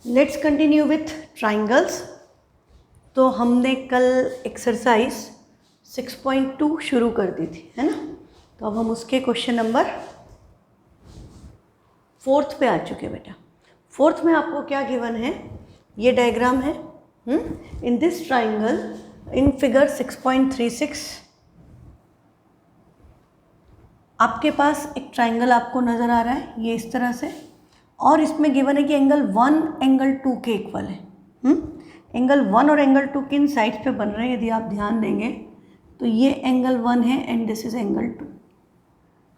Let's continue with triangles. तो हमने कल एक्सरसाइज 6.2 शुरू कर दी थी, है ना। तो अब हम उसके क्वेश्चन नंबर 4 पे आ चुके हैं बेटा। 4 में आपको क्या गिवन है, ये डायग्राम है। In this triangle in figure 6.36 आपके पास एक ट्राइंगल आपको नज़र आ रहा है, ये इस तरह से, और इसमें गिवन है कि एंगल 1 एंगल 2 के इक्वल है। एंगल 1 और एंगल 2 किन साइड्स पे बन रहे हैं, यदि आप ध्यान देंगे तो ये एंगल 1 है एंड दिस इज एंगल 2।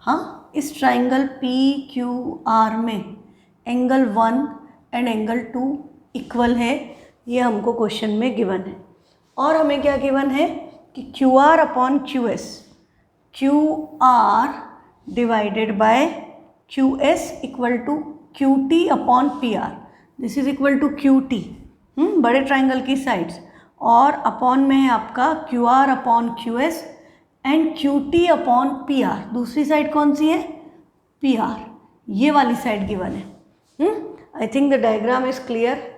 हाँ, इस ट्राइंगल PQR में एंगल 1 एंड एंगल 2 इक्वल है, ये हमको क्वेश्चन में गिवन है। और हमें क्या गिवन है कि QR upon QS, QR divided by QS equal to QT upon PR, this is equal to QT, बड़े ट्राइंगल की साइड्स, और अपॉन में है आपका QR upon QS and QT upon PR। दूसरी साइड कौन सी है, PR, ये वाली साइड गिवन है। I think the diagram is clear.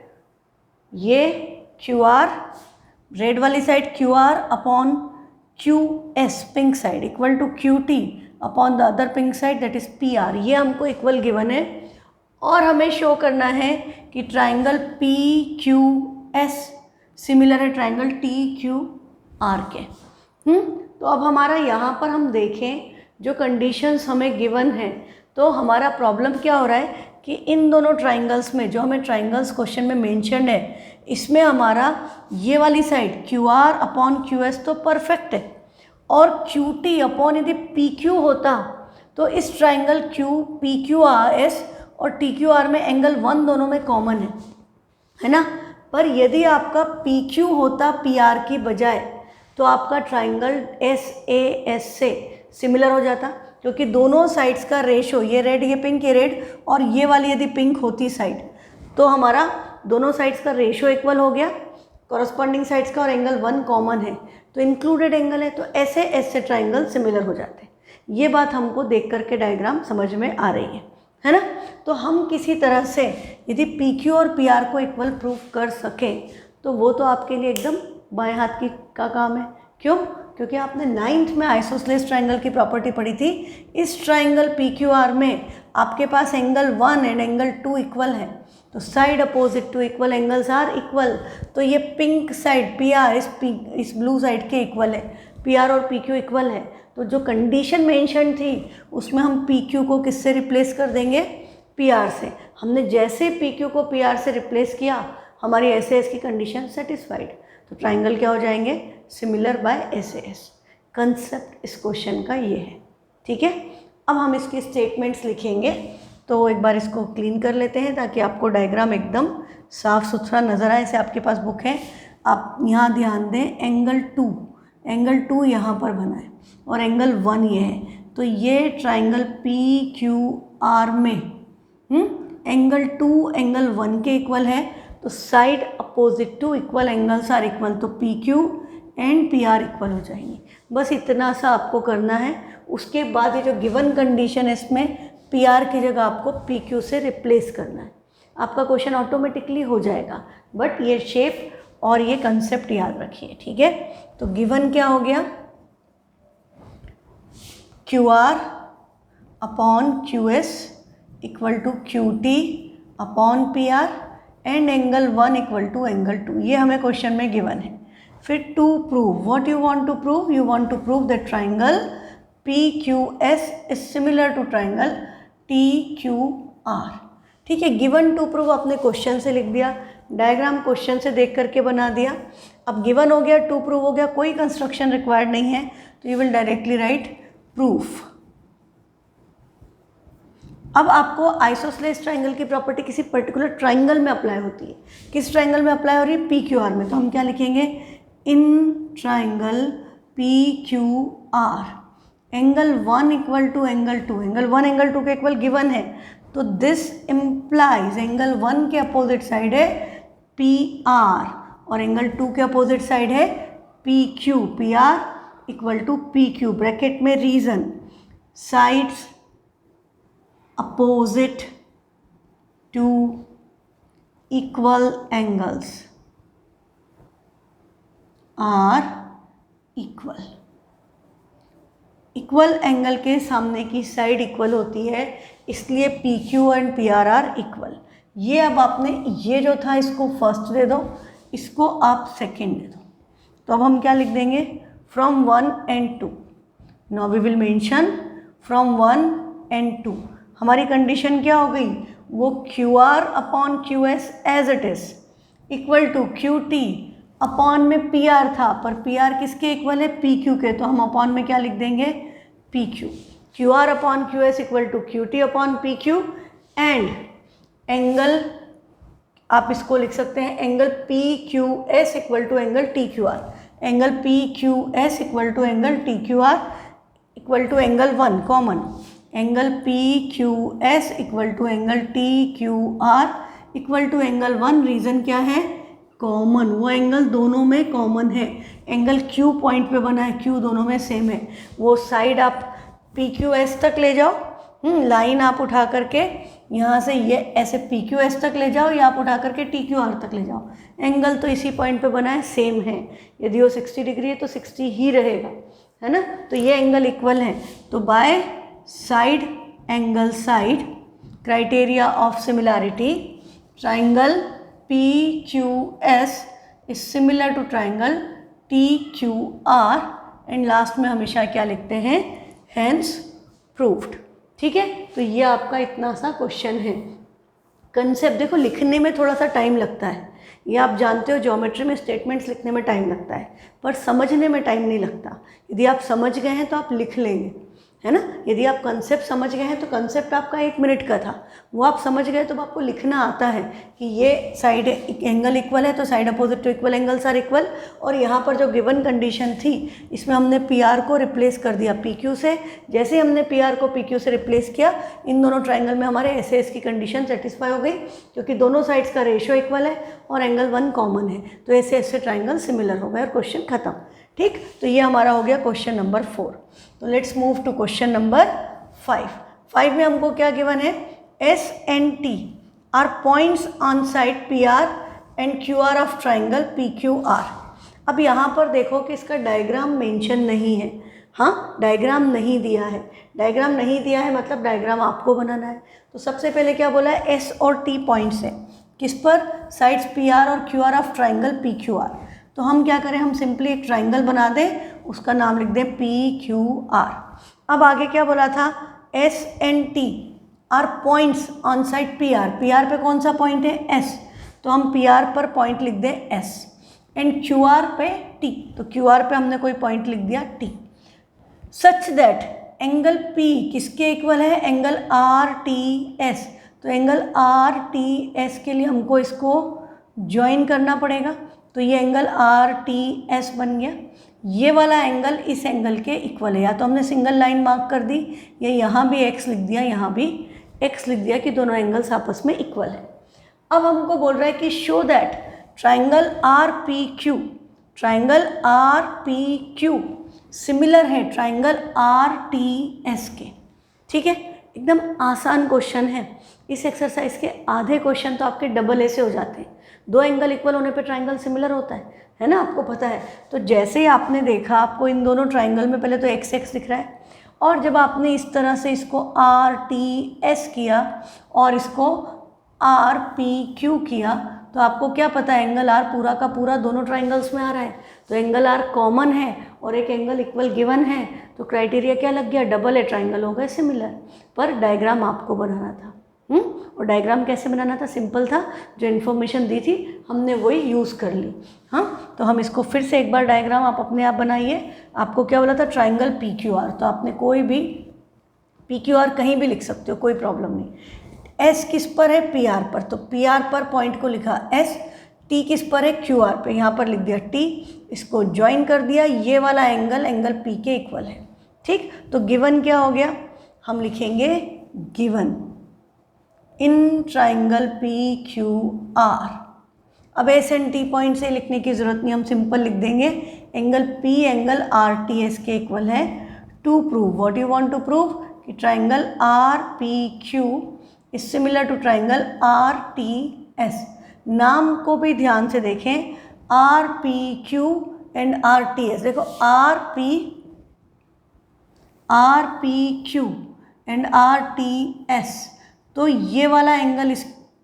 ये QR, रेड वाली side QR upon QS pink side equal to QT upon the other pink side that is PR, ये हमको इक्वल गिवन है। और हमें शो करना है कि ट्राइंगल PQS सिमिलर है ट्राइंगल TQR के। तो अब हमारा यहाँ पर हम देखें जो कंडीशंस हमें गिवन है, तो हमारा प्रॉब्लम क्या हो रहा है कि इन दोनों ट्राइंगल्स में जो हमें ट्राइंगल्स क्वेश्चन में मेंशन है, इसमें हमारा ये वाली साइड QR अपॉन QS तो परफेक्ट है, और QT अपॉन यदि PQ होता तो इस ट्राइंगल PQRS और TQR में एंगल 1 दोनों में कॉमन है ना। पर यदि आपका PQ होता PR की बजाय तो आपका ट्राइंगल SAS से सिमिलर हो जाता, क्योंकि दोनों साइड्स का रेशो, ये रेड ये पिंक ये रेड, और ये वाली यदि पिंक होती साइड तो हमारा दोनों साइड्स का रेशो इक्वल हो गया, कॉरस्पॉन्डिंग साइड्स का, और एंगल 1 कॉमन है तो इंक्लूडेड एंगल है, तो ऐसे ऐसे ट्राइंगल सिमिलर हो जाते हैं। ये बात हमको देख करके डायग्राम समझ में आ रही है ना। तो हम किसी तरह से यदि PQ और PR को इक्वल प्रूव कर सकें तो वो तो आपके लिए एकदम बाएं हाथ की का काम है। क्यों? क्योंकि आपने 9th में आइसोसेलेस ट्राइंगल की प्रॉपर्टी पढ़ी थी। इस ट्राइंगल PQR में आपके पास एंगल 1 एंड एंगल 2 इक्वल है, तो side opposite to equal angles are equal. तो ये पिंक साइड PR इस ब्लू साइड के इक्वल है, PR और PQ इक्वल है। तो जो कंडीशन मेंशन थी उसमें हम PQ को किससे रिप्लेस कर देंगे, PR से। हमने जैसे PQ को PR से रिप्लेस किया, हमारी SAS की कंडीशन सेटिस्फाइड, तो ट्राइंगल क्या हो जाएंगे, सिमिलर बाय SAS। कंसेप्ट इस क्वेश्चन का ये है, ठीक है। अब हम इसकी स्टेटमेंट्स लिखेंगे, तो एक बार इसको क्लीन कर लेते हैं ताकि आपको डायग्राम एकदम साफ सुथरा नज़र आए। ऐसे आपके पास बुक है, आप यहाँ ध्यान दें, एंगल 2 यहाँ पर बना है और एंगल 1 ये है, तो ये ट्राइंगल PQR में एंगल 2 एंगल 1 के इक्वल है, तो side opposite to equal angles are equal, तो PQ एंड PR इक्वल हो जाएंगे। बस इतना सा आपको करना है। उसके बाद ये जो गिवन कंडीशन है इसमें PR की जगह आपको PQ से रिप्लेस करना है, आपका क्वेश्चन ऑटोमेटिकली हो जाएगा। बट ये शेप और ये कंसेप्ट याद रखिए, ठीक है। तो गिवन क्या हो गया, QR upon QS equal to QT upon PR and angle 1 equal to angle 2, ये हमें क्वेश्चन में गिवन है। फिर to prove, what you want to prove, you want to prove that triangle PQS is similar to triangle TQR, ठीक है। Given to prove आपने question से लिख दिया, डायग्राम क्वेश्चन से देख करके बना दिया। अब गिवन हो गया, टू प्रूव हो गया, कोई कंस्ट्रक्शन रिक्वायर्ड नहीं है, तो you will directly right proof. अब आपको आइसोसेलेस ट्राइंगल की प्रॉपर्टी किसी पर्टिकुलर ट्राइंगल में अप्लाई होती है। किस ट्राइंगल में अप्लाई हो रही है, PQR में, तो हम क्या लिखेंगे, in triangle PQR angle 1 equal to angle 2, angle 1 angle 2 के इक्वल गिवन है, तो दिस इम्प्लाइज एंगल 1 के अपोजिट साइड है PR और एंगल 2 के अपोजिट साइड है PQ, PR equal to PQ, bracket में reason, sides opposite to equal angles are equal. Equal angle के सामने की साइड इक्वल होती है, इसलिए p Q and p r are equal. ये अब आपने ये जो था इसको फर्स्ट दे दो, इसको आप सेकेंड दे दो. तो अब हम क्या लिख देंगे, from 1 and 2. Now we will mention from 1 and 2. हमारी कंडीशन क्या हो गई, वो Q R upon Q S as it is equal to Q T upon में पी आर था, पर पी आर किसके इक्वल है, पी क्यू के. तो हम अपॉन में क्या लिख देंगे, P Q. Q R upon Q S equal to Q T upon P Q. And angle आप इसको लिख सकते हैं, angle P Q S equal to angle T Q R. Angle P Q S equal to angle T Q R equal to angle 1 common. Angle P Q S equal to angle T Q R equal to angle 1. Reason क्या है, common. वो angle दोनों में common है. Angle Q point पे बना है, Q दोनों में सेम है. वो साइड आप पी क्यू एस तक ले जाओ, लाइन आप उठा करके यहाँ से ये ऐसे पी क्यू एस तक ले जाओ, या आप उठा करके टी क्यू आर तक ले जाओ. एंगल तो इसी पॉइंट पे बना है, सेम है. यदि वो 60 डिग्री है तो 60 ही रहेगा, है ना. तो ये एंगल इक्वल है. तो by side angle side criteria of similarity, triangle P Q S is similar to triangle T Q R. And last में हमेशा क्या लिखते हैं, हेंस प्रूव्ड. ठीक है. तो ये आपका इतना सा क्वेश्चन है. कंसेप्ट देखो, लिखने में थोड़ा सा टाइम लगता है, ये आप जानते हो. ज्योमेट्री में स्टेटमेंट्स लिखने में टाइम लगता है, पर समझने में टाइम नहीं लगता. यदि आप समझ गए हैं तो आप लिख लेंगे, है ना. यदि आप कंसेप्ट समझ गए हैं तो कंसेप्ट आपका 1 मिनट का था, वो आप समझ गए तो आपको लिखना आता है कि ये साइड एंगल इक्वल है तो side opposite to equal angles are equal. और यहाँ पर जो गिवन कंडीशन थी, इसमें हमने पी आर को रिप्लेस कर दिया पी क्यू से. जैसे हमने पी आर को पी क्यू से रिप्लेस किया, इन दोनों ट्राइंगल में हमारे एस एस की कंडीशन सेटिस्फाई हो गई, क्योंकि दोनों साइड्स का रेशियो इक्वल है और एंगल 1 कॉमन है. तो ऐसे ऐसे ट्राइंगल सिमिलर हो गए और क्वेश्चन खत्म. ठीक. तो ये हमारा हो गया क्वेश्चन नंबर 4. तो let's move to question number 5. 5 में हमको क्या गिवन है, S and T are points on side P R and Q R of triangle P Q R. अब यहाँ पर देखो कि इसका डायग्राम मेंशन नहीं है. हाँ, डायग्राम नहीं दिया है. डायग्राम नहीं दिया है मतलब डायग्राम आपको बनाना है. तो सबसे पहले क्या बोला है, एस और टी पॉइंट्स है किस पर, साइड्स पी आर और Q R of triangle P Q R. तो हम क्या करें, हम सिंपली एक ट्राइंगल बना दें, उसका नाम लिख दें पी क्यू आर. अब आगे क्या बोला था, S and T are points on side P are. P R पे कौन सा पॉइंट है, एस. तो हम पी आर पर पॉइंट लिख दें एस. एंड क्यू आर पे टी, तो क्यू आर पे हमने कोई पॉइंट लिख दिया T. Such that angle P किसके इक्वल है, एंगल आर टी एस. तो एंगल आर टी एस के लिए हमको इसको ज्वाइन करना पड़ेगा. तो ये एंगल आर टी एस बन गया. ये वाला एंगल इस एंगल के इक्वल है. या तो हमने सिंगल लाइन मार्क कर दी, या यहाँ भी एक्स लिख दिया, यहाँ भी एक्स लिख दिया कि दोनों एंगल्स आपस में इक्वल है. अब हमको बोल रहा है कि show that triangle R P Q, triangle R P Q similar है ट्राइंगल आर टी एस के. ठीक है, एकदम आसान क्वेश्चन है. इस एक्सरसाइज के आधे क्वेश्चन तो आपके डबल ए से हो जाते हैं. 2 एंगल इक्वल होने पे ट्राइंगल सिमिलर होता है ना, आपको पता है. तो जैसे ही आपने देखा, आपको इन दोनों ट्राइंगल में पहले तो एक्स एक्स दिख रहा है, और जब आपने इस तरह से इसको आर टी एस किया और इसको आर पी क्यू किया, तो आपको क्या पता है, एंगल आर पूरा का पूरा दोनों ट्राइंगल्स में आ रहा है. तो एंगल आर कॉमन है और एक एंगल इक्वल गिवन है. तो क्राइटेरिया क्या लग गया, डबल है, ट्राइंगल हो गए सिमिलर. पर डायग्राम आपको बनाना था. और डायग्राम कैसे बनाना था, सिंपल था. जो इन्फॉर्मेशन दी थी हमने वही यूज़ कर ली. हाँ, तो हम इसको फिर से एक बार डायग्राम आप अपने आप बनाइए. आपको क्या बोला था, ट्राइंगल पी क्यू आर. तो आपने कोई भी पी क्यू आर कहीं भी लिख सकते हो, कोई प्रॉब्लम नहीं. एस किस पर है, पी आर पर. तो पी आर पर पॉइंट को लिखा एस. टी किस पर है, क्यू आर पे, यहाँ पर लिख दिया टी. इसको ज्वाइन कर दिया. ये वाला एंगल एंगल पी के इक्वल है. ठीक. तो गिवन क्या हो गया, हम लिखेंगे given in triangle P Q R. अब एस एंड टी पॉइंट से लिखने की ज़रूरत नहीं, हम सिंपल लिख देंगे angle p angle R T s के इक्वल है. To prove, what you want to prove, कि triangle R P Q is similar to triangle R T s. नाम को भी ध्यान से देखें, R P Q and R T S. देखो R P Q and R T S, तो ये वाला एंगल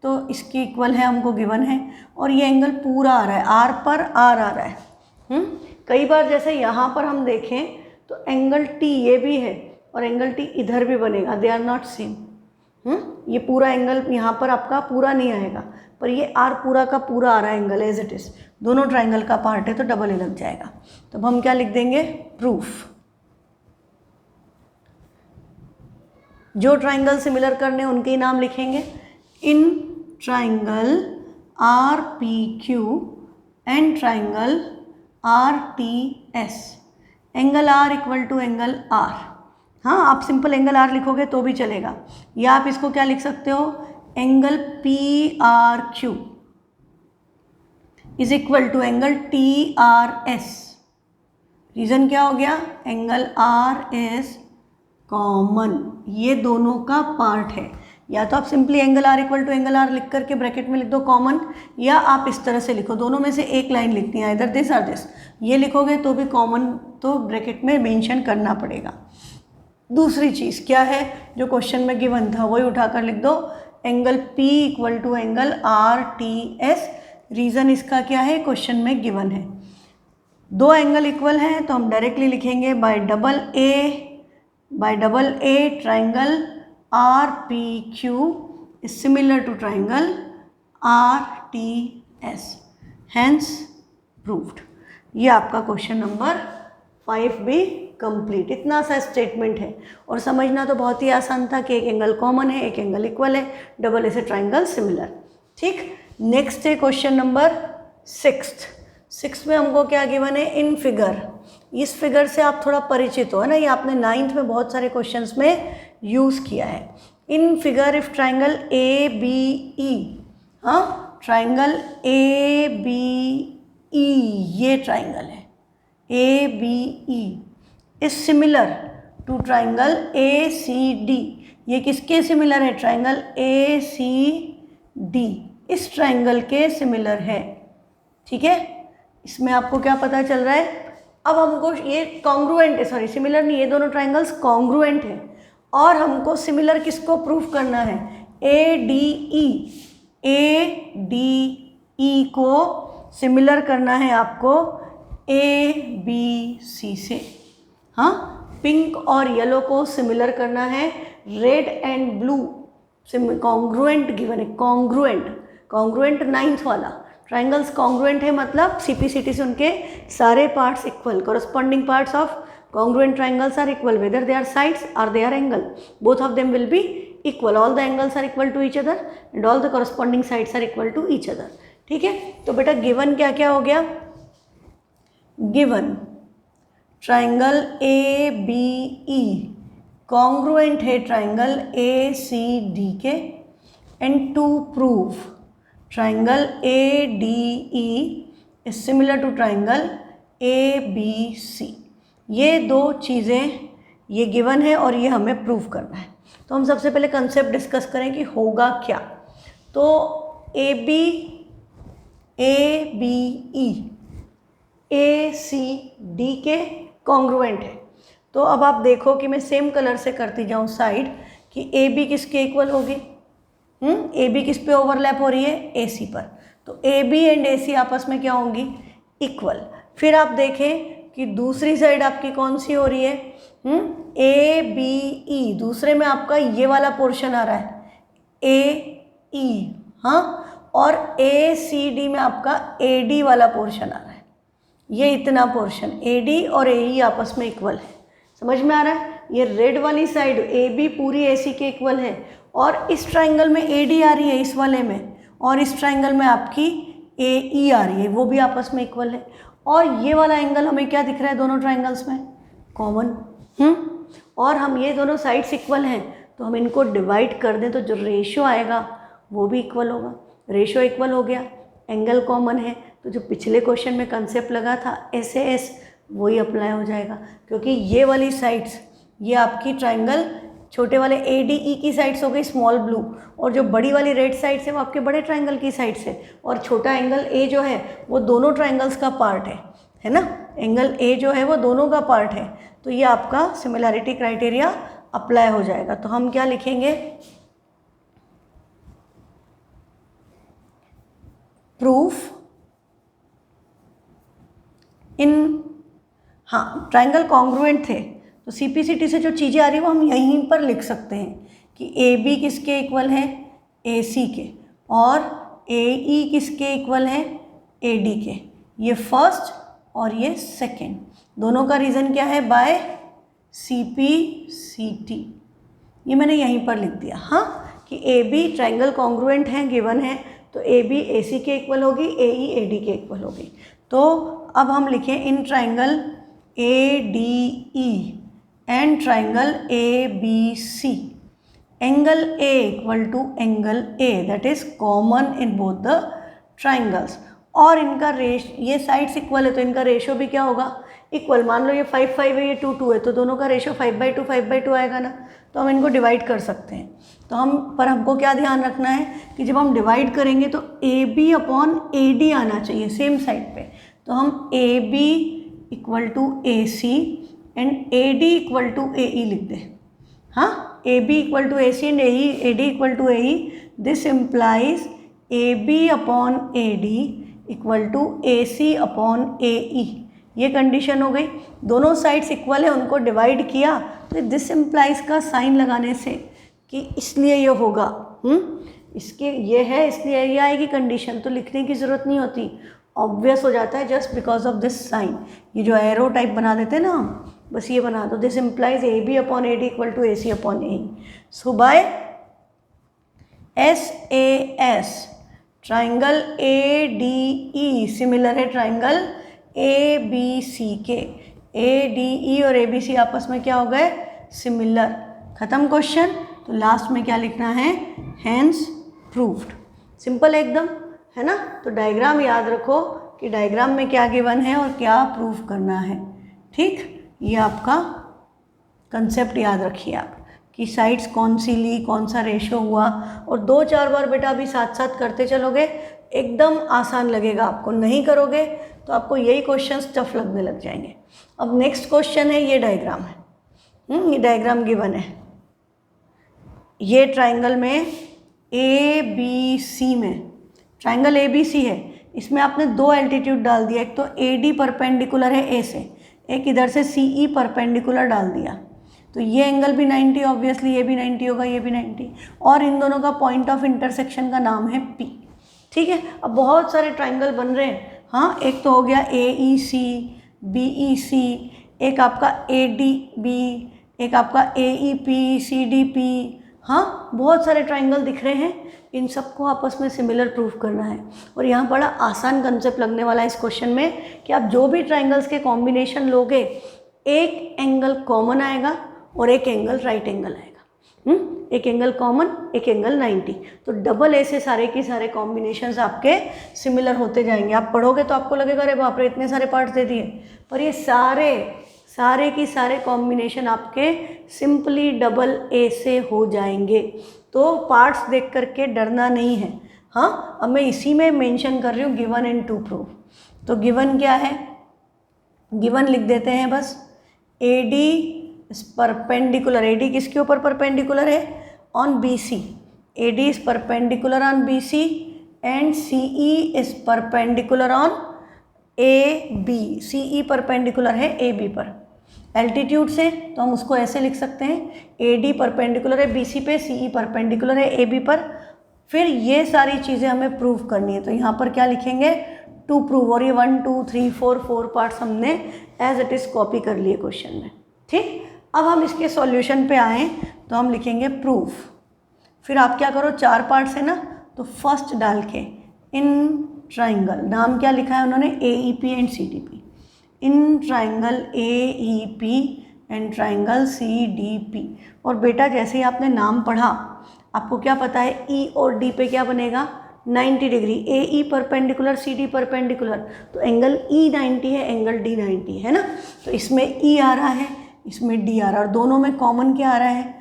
तो इसके इक्वल है, हमको गिवन है, और ये एंगल पूरा आ रहा है, आर पर आर आ रहा है। कई बार जैसे यहाँ पर हम देखें तो एंगल टी ये भी है और एंगल टी इधर भी बनेगा, दे आर नॉट सेम। ये पूरा एंगल यहाँ पर आपका पूरा नहीं आएगा, पर ये आर पूरा का पूरा आ रहा है एंगल एज इट इज़, दोनों ट्राइंगल का पार्ट है तो डबल ए लग जाएगा। तो अब हम क्या लिख देंगे, प्रूफ। जो ट्राइंगल सिमिलर करने उनके ही नाम लिखेंगे। In triangle R P Q and triangle R T S, angle R equal to angle R. हाँ, आप सिंपल एंगल आर लिखोगे तो भी चलेगा, या आप इसको क्या लिख सकते हो, angle P R Q is equal to angle T R S. Reason क्या हो गया, एंगल आर इज कॉमन, ये दोनों का पार्ट है। या तो आप simply angle R equal to angle R लिख करके ब्रैकेट में लिख दो कॉमन, या आप इस तरह से लिखो, दोनों में से एक लाइन लिखनी है, इधर दिस और दिस, ये लिखोगे तो भी कॉमन तो ब्रैकेट में मेंशन करना पड़ेगा। दूसरी चीज़ क्या है, जो क्वेश्चन में गिवन था वही उठाकर लिख दो, angle P equal to angle R T S. Reason इसका क्या है, क्वेश्चन में गिवन है, दो एंगल इक्वल हैं तो हम डायरेक्टली लिखेंगे by double A triangle R P Q is similar to triangle R T S, hence proved. ये आपका क्वेश्चन नंबर 5 भी कंप्लीट। इतना सा स्टेटमेंट है और समझना तो बहुत ही आसान था कि एक एंगल कॉमन है, एक एंगल इक्वल है, डबल ए से ट्राइंगल सिमिलर। ठीक, नेक्स्ट है क्वेश्चन नंबर 6 में हमको क्या गिवन है, इन फिगर। इस फिगर से आप थोड़ा परिचित हो, है ना, ये आपने 9th में बहुत सारे क्वेश्चंस में यूज़ किया है। In figure if triangle A B E, हाँ, ट्राइंगल ए बी ई, ये ट्राइंगल है A B E is similar to triangle A C D. ये किसके सिमिलर है, ट्राइंगल ए सी डी इस ट्राइंगल के सिमिलर है। ठीक है, इसमें आपको क्या पता चल रहा है, अब हमको ये कॉन्ग्रुएंट है, सॉरी सिमिलर नहीं, ये दोनों ट्राइंगल्स कॉन्ग्रुएंट है और हमको सिमिलर किसको प्रूफ करना है, ए डी ई को सिमिलर करना है आपको ए बी सी से। हाँ, पिंक और येलो को सिमिलर करना है red and blue, congruent given है, कॉन्ग्रुएंट 9th वाला। ट्राइंगल्स कॉन्ग्रुएंट है मतलब सीपीसीटी से उनके सारे parts equal, corresponding parts of congruent triangles are equal whether they are sides or they are angle, both of them will be equal, all the angles are equal to each other and all the corresponding sides are equal to each other। ठीक है, तो बेटा given क्या क्या हो गया, given triangle A B E congruent है triangle A C D के, and to prove triangle A D E is similar to triangle A B C. ये दो चीज़ें ये गिवन है और ये हमें प्रूव करना है। तो हम सबसे पहले कंसेप्ट डिस्कस करें कि होगा क्या। तो A B E A C D के कॉन्ग्रुएंट है। तो अब आप देखो कि मैं सेम कलर से करती जाऊँ साइड कि ए बी किसके इक्वल होगी, ए बी किस पे ओवरलैप हो रही है, ए सी पर। तो ए बी एंड ए सी आपस में क्या होंगी, इक्वल। फिर आप देखें कि दूसरी साइड आपकी कौन सी हो रही है, ए बी ई, दूसरे में आपका ये वाला पोर्शन आ रहा है ए ई, हाँ, और ए सी डी में आपका ए डी वाला पोर्शन आ रहा है। ये इतना पोर्शन ए डी और ए ई आपस में इक्वल है, समझ में आ रहा है। ये रेड वाली साइड ए बी पूरी ए सी के इक्वल है और इस ट्राइंगल में ए डी आ रही है इस वाले में, और इस ट्राइंगल में आपकी ए ई आ रही है, वो भी आपस में इक्वल है। और ये वाला एंगल हमें क्या दिख रहा है दोनों ट्राइंगल्स में, कॉमन। और हम ये दोनों साइड्स इक्वल हैं तो हम इनको डिवाइड कर दें तो जो रेशियो आएगा वो भी इक्वल होगा। रेशियो इक्वल हो गया, एंगल कॉमन है, तो जो पिछले क्वेश्चन में कंसेप्ट लगा था SAS वही अप्लाई हो जाएगा, क्योंकि ये वाली साइड्स ये आपकी ट्राइंगल छोटे वाले ए डी ई की साइड्स हो गई स्मॉल ब्लू, और जो बड़ी वाली रेड साइड्स है वो आपके बड़े ट्राइंगल की साइड्स है, और छोटा एंगल ए जो है वो दोनों ट्राइंगल्स का पार्ट है ना, एंगल ए जो है वो दोनों का पार्ट है। तो ये आपका सिमिलैरिटी क्राइटेरिया अप्लाई हो जाएगा। तो हम क्या लिखेंगे, प्रूफ इन, हाँ ट्राइंगल कॉन्ग्रुएंट थे तो सीपीसीटी से जो चीज़ें आ रही है वो हम यहीं पर लिख सकते हैं कि ए बी किसके इक्वल है, ए सी के, और ए ई किसके इक्वल है, ए डी के। ये फर्स्ट और ये सेकेंड, दोनों का रीज़न क्या है, by C P C T. ये मैंने यहीं पर लिख दिया, हाँ, कि ए बी ट्राइंगल कॉन्ग्रुएंट है, गिवन है, तो ए बी ए सी के इक्वल होगी, ए ई ए डी के इक्वल होगी। तो अब हम लिखें in triangle A D E and triangle A B C, angle A equal to angle A, that is common in both the triangles, और इनका ये साइड्स इक्वल है तो इनका रेशो भी क्या होगा, इक्वल। मान लो ये 5/5 है, ये 2/2 है, तो दोनों का रेशो 5/2 आएगा ना, तो हम इनको डिवाइड कर सकते हैं। तो हमको क्या ध्यान रखना है कि जब हम डिवाइड करेंगे तो A B upon A D आना चाहिए सेम साइड पे। तो हम A B equal to A C and A D equal to A E लिख दें, हाँ, A B equal to A C and A D equal to A E, this implies A B upon A D equal to A C upon A E. ये condition हो गई, दोनों sides equal है, उनको divide किया, तो this implies का sign लगाने से कि इसलिए ये होगा, इसके ये है इसलिए ये आएगी कंडीशन, तो लिखने की ज़रूरत नहीं होती, ऑब्वियस हो जाता है just because of this sign. ये जो एरो टाइप बना देते हैं ना हम, बस ये बना दो, this implies A B upon A D equal to A C upon A E. So by S A S triangle A D E similar है ट्राइंगल ए बी सी के, ए डी ई और ए बी सी आपस में क्या हो गए, similar. खत्म question. तो लास्ट में क्या लिखना है, हैंस प्रूव्ड। सिंपल एकदम, है ना। तो डायग्राम याद रखो कि डायग्राम में क्या गिवन है और क्या प्रूफ करना है, ठीक। ये आपका कंसेप्ट याद रखिए आप कि साइड्स कौन सी ली, कौन सा रेशो हुआ, और 2-4 बार बेटा अभी साथ साथ करते चलोगे, एकदम आसान लगेगा आपको। नहीं करोगे तो आपको यही क्वेश्चंस टफ लगने लग जाएंगे। अब नेक्स्ट क्वेश्चन है, ये डायग्राम है, ये डायग्राम गिवन है। ये ट्राइंगल में ए बी सी में, ट्राइंगल ए बी सी है, इसमें आपने 2 एल्टीट्यूड डाल दिया, एक तो ए डी परपेंडिकुलर है ए से, एक इधर से सी ई परपेंडिकुलर डाल दिया, तो ये एंगल भी 90, ऑब्वियसली ये भी 90 होगा, ये भी 90, और इन दोनों का पॉइंट ऑफ इंटरसेक्शन का नाम है पी, ठीक है। अब बहुत सारे ट्राइंगल बन रहे हैं, हाँ, एक तो हो गया ए ई सी, बी ई सी, एक आपका ए डी बी, एक आपका A E P, C D P, हाँ, बहुत सारे ट्राइंगल दिख रहे हैं। इन सबको आपस में सिमिलर प्रूफ करना है, और यहाँ बड़ा आसान कंसेप्ट लगने वाला है इस क्वेश्चन में कि आप जो भी ट्राइंगल्स के कॉम्बिनेशन लोगे, एक एंगल कॉमन आएगा और एक एंगल राइट एंगल आएगा, एक एंगल कॉमन, एक एंगल 90, तो डबल ए से सारे के सारे कॉम्बिनेशंस आपके सिमिलर होते जाएंगे। आप पढ़ोगे तो आपको लगेगा अरे बाप रे इतने सारे पार्ट्स दे दिए, पर ये सारे की सारे कॉम्बिनेशन आपके सिंपली डबल ए से हो जाएंगे। तो पार्ट्स देख करके डरना नहीं है, हाँ। अब मैं इसी में मेंशन कर रही हूँ गिवन एंड टू प्रूफ। तो गिवन क्या है, गिवन लिख देते हैं बस, A D is perpendicular, A D किसके ऊपर परपेंडिकुलर है, on B C, A D is perpendicular on B C and C E is perpendicular on A B, C E perpendicular है ए बी पर। Altitude से तो हम उसको ऐसे लिख सकते हैं, ए डी परपेंडिकुलर है बी सी पे, सी ई परपेंडिकुलर है ए बी पर। फिर ये सारी चीज़ें हमें प्रूव करनी है, तो यहाँ पर क्या लिखेंगे, टू प्रूव, और ये 1 2 3 4 पार्ट्स हमने एज इट इज़ कॉपी कर लिए क्वेश्चन में, ठीक। अब हम इसके सॉल्यूशन पे आएँ तो हम लिखेंगे प्रूफ। फिर आप क्या करो, 4 पार्ट्स है ना, तो फर्स्ट डाल के इन ट्राइंगल, नाम क्या लिखा है उन्होंने, A E P and C D P, in triangle A E P and triangle C D P. और बेटा जैसे ही आपने नाम पढ़ा, आपको क्या पता है, ई और डी पे क्या बनेगा, 90 degree, A E perpendicular, C D perpendicular, तो एंगल ई 90 है, एंगल डी 90 है ना। तो इसमें ई आ रहा है, इसमें डी आ रहा है, और दोनों में कॉमन क्या आ रहा है,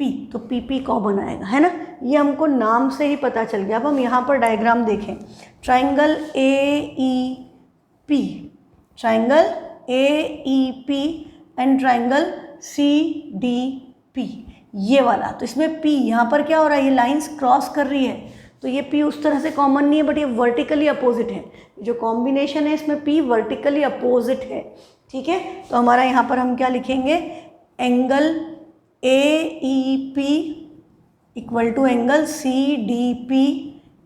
पी, तो पी पी कॉमन आएगा, है ना। ये हमको नाम से ही पता चल गया। अब हम यहाँ पर डायग्राम देखें, triangle A E P, triangle A E P and triangle C D P, ये वाला। तो इसमें पी यहाँ पर क्या हो रहा है, ये लाइंस क्रॉस कर रही है, तो ये पी उस तरह से कॉमन नहीं है, बट ये वर्टिकली अपोजिट है। जो कॉम्बिनेशन है इसमें पी वर्टिकली अपोजिट है, ठीक है। तो हमारा यहाँ पर हम क्या लिखेंगे, angle A E P equal to angle C D P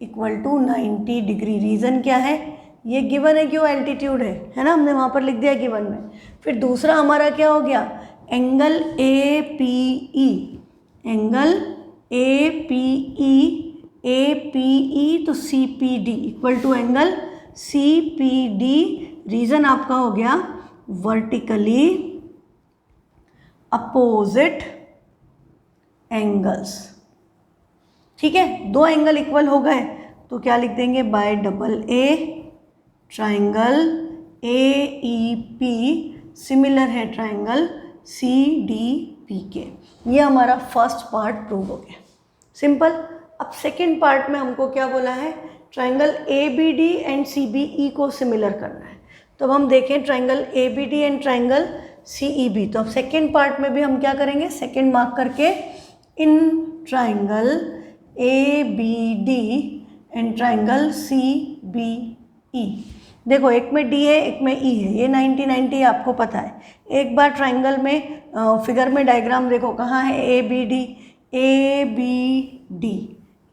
equal to 90 degree. Reason क्या है, ये गिवन है कि वो एल्टीट्यूड है ना, हमने वहाँ पर लिख दिया गिवन में। फिर दूसरा हमारा क्या हो गया, angle A P E, angle A P E तो C P D equal to angle C P D. Reason आपका हो गया वर्टिकली अपोजिट एंगल्स, ठीक है। दो एंगल इक्वल हो गए तो क्या लिख देंगे, bye double A triangle A E P similar है ट्राइंगल सी डी पी के। ये हमारा फर्स्ट पार्ट प्रूव हो गया, सिंपल। अब सेकेंड पार्ट में हमको क्या बोला है, triangle A B D and C B E को सिमिलर करना है। तो अब हम देखें triangle A B D and triangle C E B. तो अब सेकेंड पार्ट में भी हम क्या करेंगे, सेकेंड मार्क करके in triangle A B D and triangle C B E. देखो एक में डी है एक में ई है, ये 90-90 आपको पता है। एक बार ट्राइंगल में फिगर में डायग्राम देखो, कहाँ है ए बी डी,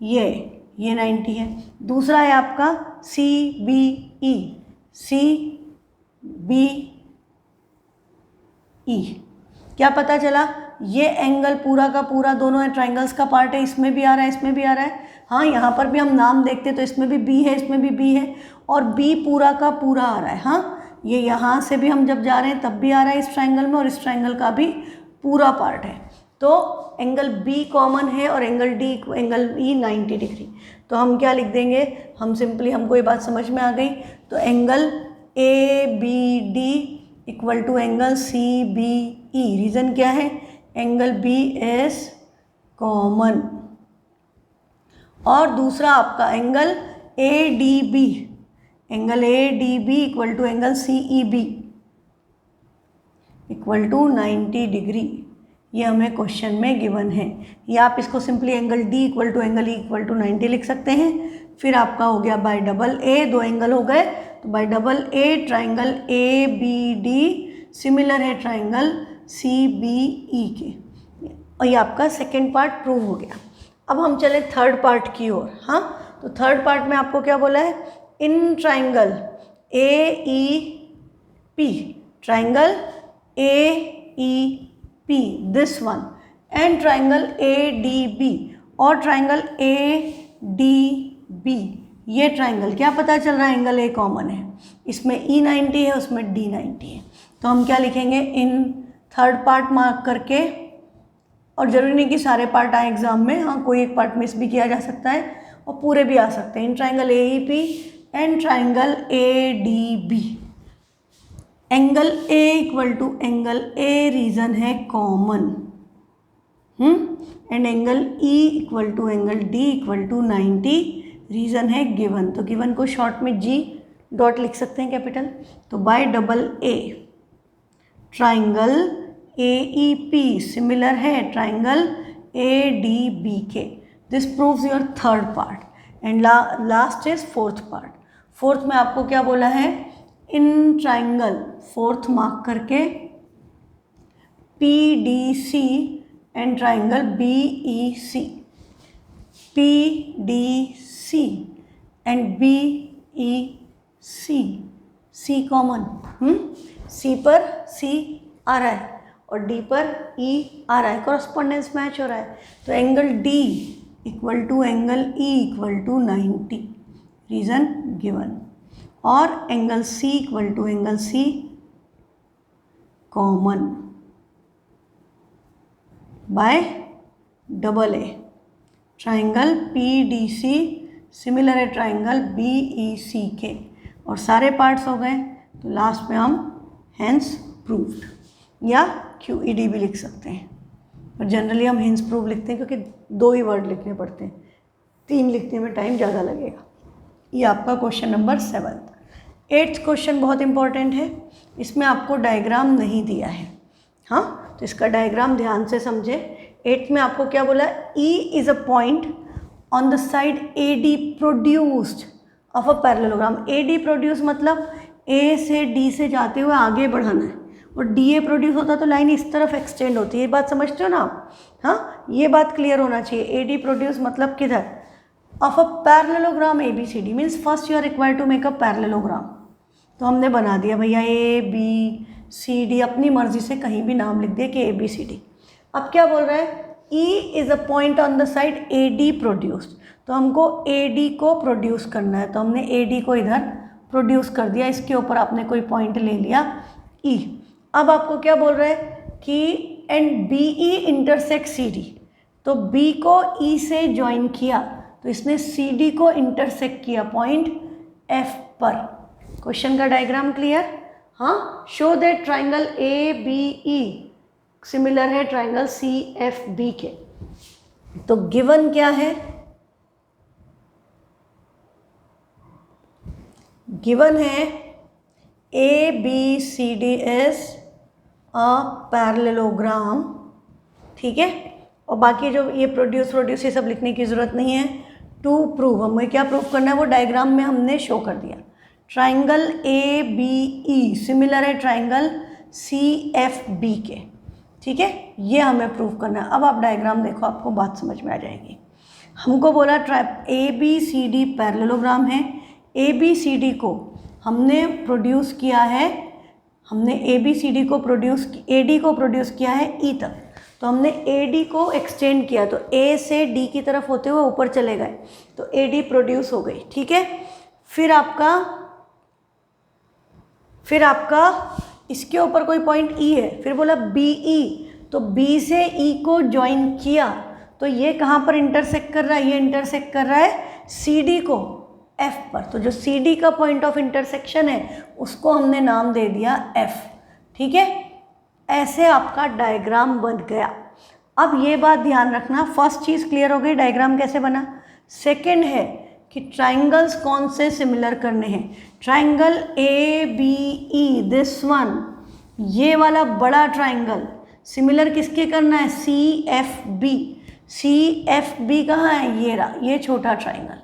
ये 90 है। दूसरा है आपका सी बी ई, क्या पता चला, ये एंगल पूरा का पूरा दोनों है ट्राइंगल्स का पार्ट है, इसमें भी आ रहा है इसमें भी आ रहा है। हाँ यहाँ पर भी हम नाम देखते तो इसमें भी बी है इसमें भी बी है, और बी पूरा का पूरा आ रहा है। हाँ ये यहाँ से भी हम जब जा रहे हैं तब भी आ रहा है इस ट्राइंगल में, और इस ट्राइंगल का भी पूरा पार्ट है। तो एंगल बी कॉमन है और angle D angle E 90 degree. तो हम क्या लिख देंगे, हम सिंपली, हमको ये बात समझ में आ गई। तो angle A B D equal to angle C B E. Reason क्या है, एंगल बी इज कॉमन। और दूसरा आपका angle A D B, angle A D B equal to angle C E B equal to 90 degree. ये हमें question में given है, या आप इसको simply angle D equal to angle E equal to 90 लिख सकते हैं। फिर आपका हो गया बाय डबल ए, दो एंगल हो गए तो by double A triangle A B D similar है ट्राइंगल सी बी ई के। और ये आपका सेकेंड पार्ट प्रूव हो गया। अब हम चले थर्ड पार्ट की ओर। हाँ तो थर्ड पार्ट में आपको क्या बोला है, in triangle A E P, triangle A E P this one, and triangle A D B और ट्राइंगल ए डी बी। ये ट्राइंगल क्या पता चल रहा है, एंगल ए कॉमन है, इसमें ई 90 है उसमें डी 90 है। तो हम क्या लिखेंगे, इन थर्ड पार्ट मार्क करके, और ज़रूरी नहीं कि सारे पार्ट आए एग्जाम में, हाँ कोई एक पार्ट मिस भी किया जा सकता है और पूरे भी आ सकते हैं। In triangle A E P and triangle A D B, angle A equal to angle A reason है common, and angle E equal to angle D equal to 90 reason है गिवन। तो गिवन को शॉर्ट में G dot लिख सकते हैं capital. तो by double A triangle A E P similar है ट्राइंगल ए डी बी के। This proves your third part, and last is fourth part. Fourth में आपको क्या बोला है, इन ट्राइंगल, फोर्थ मार्क करके P D C and triangle B E C, P D C and B E C, C common, C पर C आ रहा है और डी पर ई आ रहा है, कॉरस्पॉन्डेंस मैच हो रहा है। तो angle D equal to angle E equal to 90 reason given, और angle C equal to angle C common by double A triangle P D C similar है ट्राइंगल बी ई सी के। और सारे parts हो गए तो लास्ट में हम हेंस प्रूव्ड या QED भी लिख सकते हैं। और जनरली हम हिंस प्रूव लिखते हैं क्योंकि 2 ही वर्ड लिखने पड़ते हैं, 3 लिखने में टाइम ज़्यादा लगेगा। ये आपका क्वेश्चन नंबर 7। 8th क्वेश्चन बहुत इंपॉर्टेंट है, इसमें आपको डायग्राम नहीं दिया है। हाँ, तो इसका डायग्राम ध्यान से समझे। 8th में आपको क्या बोला, E is a point on the side AD produced of a parallelogram. AD produce मतलब A से D से जाते हुए आगे बढ़ाना है, और DA प्रोड्यूस होता तो लाइन इस तरफ एक्सटेंड होती है। ये बात समझते हो ना आप? हाँ, ये बात क्लियर होना चाहिए। AD प्रोड्यूस मतलब किधर, of a parallelogram ABCD, means first you are required to make a parallelogram. तो हमने बना दिया भैया ABCD, अपनी मर्जी से कहीं भी नाम लिख दिया कि ABCD। अब क्या बोल रहा है, E is a point on the side AD produced, तो हमको AD को प्रोड्यूस करना है, तो हमने AD को इधर प्रोड्यूस कर दिया, इसके ऊपर आपने कोई पॉइंट ले लिया E। अब आपको क्या बोल रहा है कि एंड BE इंटरसेक्ट CD, तो B को E से ज्वाइन किया, तो इसने CD को इंटरसेक्ट किया पॉइंट F पर। क्वेश्चन का डायग्राम क्लियर? हाँ, show that triangle ABE similar है ट्राइंगल CFB के। तो गिवन क्या है, गिवन है ABCD इज अ पैरेललोग्राम, ठीक है। और बाकी जो ये प्रोड्यूस ये सब लिखने की ज़रूरत नहीं है। टू प्रूव, हमें क्या प्रूव करना है वो डायग्राम में हमने शो कर दिया। ट्राइंगल ABE सिमिलर है ट्राइंगल CFB के, ठीक है, ये हमें प्रूव करना है। अब आप डायग्राम देखो, आपको बात समझ में आ जाएगी। हमको बोला ABCD पैरेललोग्राम है, ABCD को हमने प्रोड्यूस किया है, हमने ABCD को AD को प्रोड्यूस किया है E तक, तो हमने AD को एक्सटेंड किया, तो A से D की तरफ होते हुए ऊपर चले गए, तो AD प्रोड्यूस हो गई, ठीक है। फिर आपका इसके ऊपर कोई पॉइंट E है, फिर बोला BE, तो B से E को ज्वाइन किया, तो ये कहाँ पर इंटरसेक्ट कर रहा है, ये इंटरसेक्ट कर रहा है CD को F पर, तो जो CD का पॉइंट ऑफ इंटरसेक्शन है उसको हमने नाम दे दिया F, ठीक है। ऐसे आपका डायग्राम बन गया। अब ये बात ध्यान रखना, फर्स्ट चीज़ क्लियर हो गई डायग्राम कैसे बना। सेकंड है कि ट्राइंगल्स कौन से सिमिलर करने हैं। ट्राइंगल ABE दिस वन, ये वाला बड़ा ट्राइंगल सिमिलर किसके करना है, CFB। CFB कहाँ है, ये रहा, ये छोटा triangle.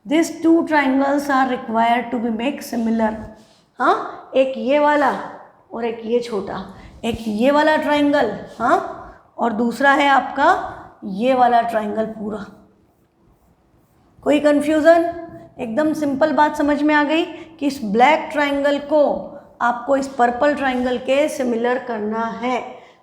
This two triangles are required to be make similar. हाँ, एक ये वाला और एक ये छोटा, एक ये वाला ट्राइंगल, हाँ, और दूसरा है आपका ये वाला ट्राइंगल पूरा। कोई कंफ्यूजन? एकदम सिंपल बात समझ में आ गई कि इस ब्लैक ट्राइंगल को आपको इस पर्पल ट्राइंगल के सिमिलर करना है।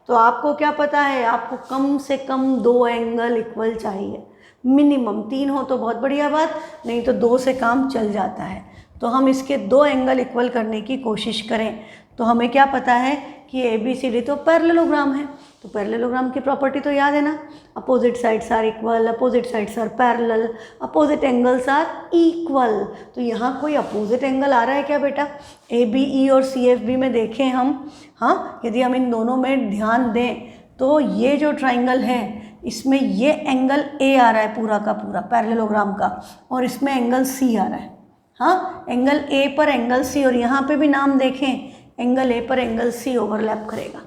तो आपको क्या पता है, आपको कम से कम 2 एंगल इक्वल चाहिए, मिनिमम 3 हो तो बहुत बढ़िया बात, नहीं तो 2 से काम चल जाता है। तो हम इसके 2 एंगल इक्वल करने की कोशिश करें। तो हमें क्या पता है कि ABCD तो पैरेललोग्राम है, तो पैरेललोग्राम की प्रॉपर्टी तो याद है ना, opposite sides are equal, opposite sides are parallel, opposite angles are equal. तो यहाँ कोई अपोजिट एंगल आ रहा है क्या बेटा, ABE और CFB में देखें हम, हाँ, यदि हम इन दोनों में ध्यान दें तो ये जो ट्राइंगल है इसमें ये एंगल A आ रहा है पूरा का पूरा पैरेललोग्राम का, और इसमें एंगल C आ रहा है, हाँ, एंगल A पर एंगल C, और यहाँ पे भी नाम देखें एंगल A पर एंगल C ओवरलैप करेगा,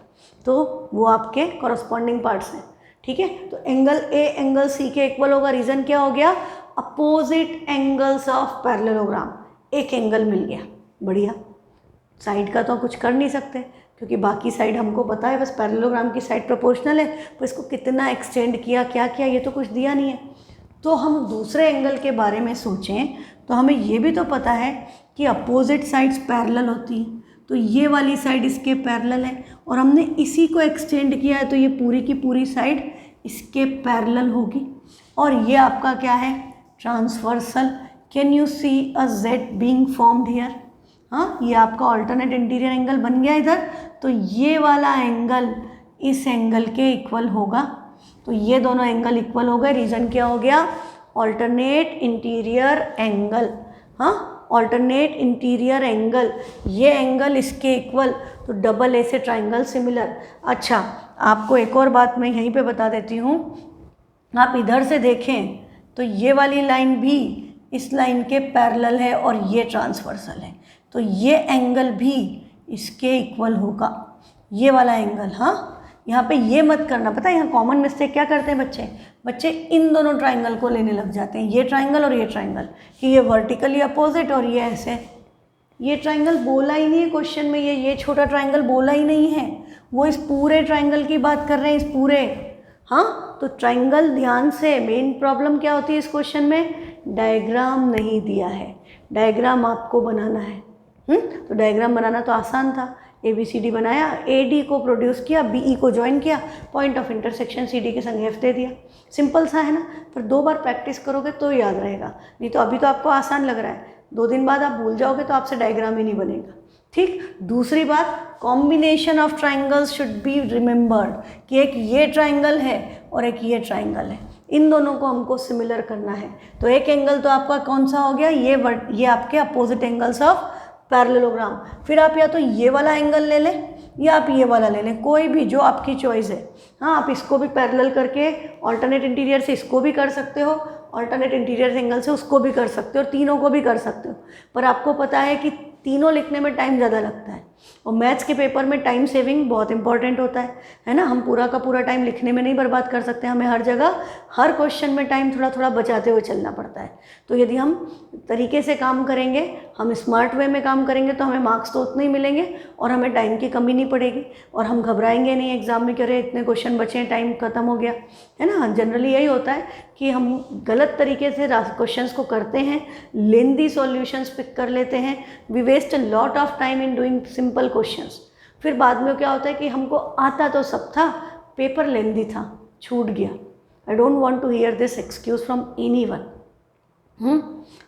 तो वो आपके कॉरस्पॉन्डिंग पार्ट्स हैं, ठीक है। तो एंगल A एंगल C के इक्वल होगा, रीज़न क्या हो गया, अपोजिट एंगल्स ऑफ पैरेललोग्राम, एक एंगल मिल गया, बढ़िया। साइड का तो कुछ कर नहीं सकते क्योंकि बाकी साइड हमको पता है, बस पैरेललोग्राम की साइड प्रोपोर्शनल है, तो इसको कितना एक्सटेंड किया, क्या किया, ये तो कुछ दिया नहीं है। तो हम दूसरे एंगल के बारे में सोचें तो हमें ये भी तो पता है कि अपोजिट साइड्स पैरेलल होती हैं, तो ये वाली साइड इसके पैरेलल है, और हमने इसी को एक्सटेंड किया है, तो ये पूरी की पूरी साइड इसके पैरेलल होगी। और ये आपका क्या है, transversal. Can you see a Z being formed here, हाँ, ये आपका ऑल्टरनेट इंटीरियर एंगल बन गया इधर, तो ये वाला एंगल इस एंगल के इक्वल होगा, तो ये दोनों एंगल इक्वल हो गए। रीज़न क्या हो गया, ऑल्टरनेट इंटीरियर एंगल, हाँ, ऑल्टरनेट इंटीरियर एंगल, ये एंगल इसके इक्वल, तो डबल ए से ट्राइंगल सिमिलर। अच्छा, आपको एक और बात मैं यहीं पे बता देती हूँ, आप इधर से देखें तो ये वाली लाइन भी इस लाइन के पैरेलल है और ये ट्रांसवर्सल है, तो ये एंगल भी इसके इक्वल होगा, ये वाला एंगल। हाँ, यहाँ पे ये मत करना, पता है यहाँ कॉमन मिस्टेक क्या करते हैं बच्चे इन दोनों ट्राइंगल को लेने लग जाते हैं, ये ट्राइंगल और ये ट्राइंगल, कि ये वर्टिकली अपोजिट और ये ऐसे। ये ट्राइंगल बोला ही नहीं है क्वेश्चन में, ये छोटा ट्राइंगल बोला ही नहीं है, वो इस पूरे ट्राइंगल की बात कर रहे हैं, इस पूरे। हाँ, तो ट्राइंगल ध्यान से, मेन प्रॉब्लम क्या होती है इस क्वेश्चन में, डायग्राम नहीं दिया है, डायग्राम आपको बनाना है। तो डायग्राम बनाना तो आसान था, ABCD बनाया, AD को प्रोड्यूस किया, BE को ज्वाइन किया, पॉइंट ऑफ इंटरसेक्शन CD के संग F दे दिया, सिंपल सा है ना। पर 2 बार प्रैक्टिस करोगे तो याद रहेगा, नहीं तो अभी तो आपको आसान लग रहा है, 2 दिन बाद आप भूल जाओगे तो आपसे डायग्राम ही नहीं बनेगा। ठीक, दूसरी बात, combination of triangles should be remembered, कि एक ये ट्राइंगल है और एक ये ट्राइंगल है, इन दोनों को हमको सिमिलर करना है। तो एक एंगल तो आपका कौन सा हो गया, ये आपके अपोजिट एंगल्स ऑफ पैरेललोग्राम। फिर आप या तो ये वाला एंगल ले लें या आप ये वाला ले लें, कोई भी जो आपकी चॉइस है। हाँ, आप इसको भी पैरेलल करके ऑल्टरनेट इंटीरियर से इसको भी कर सकते हो, ऑल्टरनेट इंटीरियर एंगल से उसको भी कर सकते हो, और तीनों को भी कर सकते हो। पर आपको पता है कि तीनों लिखने में टाइम ज़्यादा लगता है, और मैथ्स के पेपर में टाइम सेविंग बहुत इंपॉर्टेंट होता है ना। हम पूरा का पूरा टाइम लिखने में नहीं बर्बाद कर सकते, हमें हर जगह हर क्वेश्चन में टाइम थोड़ा थोड़ा बचाते हुए चलना पड़ता है। तो यदि हम तरीके से काम करेंगे, हम स्मार्ट वे में काम करेंगे, तो हमें मार्क्स तो उतने ही मिलेंगे और हमें टाइम की कमी नहीं पड़ेगी, और हम घबराएंगे नहीं एग्जाम में कि अरे इतने क्वेश्चन बचे हैं, टाइम खत्म हो गया, है ना। जनरली यही होता है कि हम गलत तरीके से क्वेश्चंस को करते हैं, लेंदी सॉल्यूशंस पिक कर लेते हैं, we waste a lot of time in doing simple questions. फिर बाद में क्या होता है कि हमको आता तो सब था, पेपर लेंदी था, छूट गया। I don't want to hear this excuse from anyone.